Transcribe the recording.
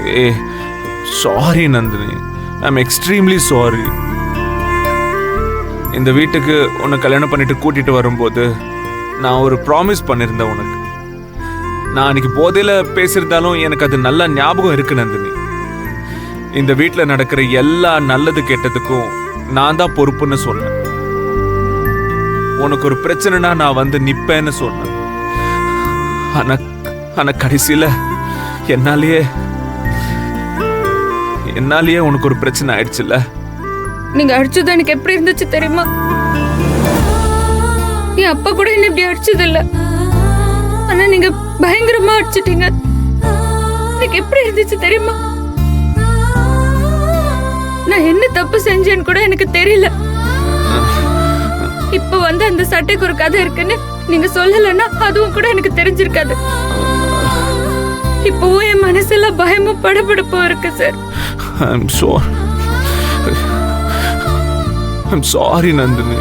A sorry Nandini, I'm extremely sorry. இந்த வீட்டுக்கு உன்னை கல்யாணம் பண்ணிட்டு கூட்டிட்டு வரும்போது நான் ஒரு ப்ராமிஸ் பண்ணியிருந்தேன் உனக்கு. நான் அன்னைக்கு போதையில பேசியிருந்தாலும் எனக்கு அது நல்ல ஞாபகம் இருக்கு நந்தினி. இந்த வீட்டில் நடக்கிற எல்லா நல்லது கெட்டதுக்கும் நான் தான் பொறுப்புன்னு சொன்னேன். உனக்கு ஒரு பிரச்சனைனா நான் வந்து நிப்பேன்னு சொன்னேன். ஆனா கடைசியில என்னாலேயே உனக்கு ஒரு பிரச்சனை ஆயிடுச்சுல்ல. நீங்க அடிச்சது எனக்கு எப்படி இருந்துச்சு தெரியுமா? என் அப்பா கூட என்ன இப்படி அடிச்சது இல்ல. ஆனா நீங்க பயங்கரமா அடிச்சிட்டீங்க. எனக்கு எப்படி இருந்துச்சு தெரியுமா? நான் என்ன தப்பு செஞ்சேன்னு கூட எனக்கு தெரியல. இப்ப வந்து அந்த சட்டைக்கு ஒரு கதை இருக்குன்னு நீங்க சொல்லலன்னா அதுவும் கூட எனக்கு தெரிஞ்சிருக்காது. இப்பவும் என் மனசெல்லாம் பயமும் படபடப்பும் இருக்கு சார். I'm sorry Nandini.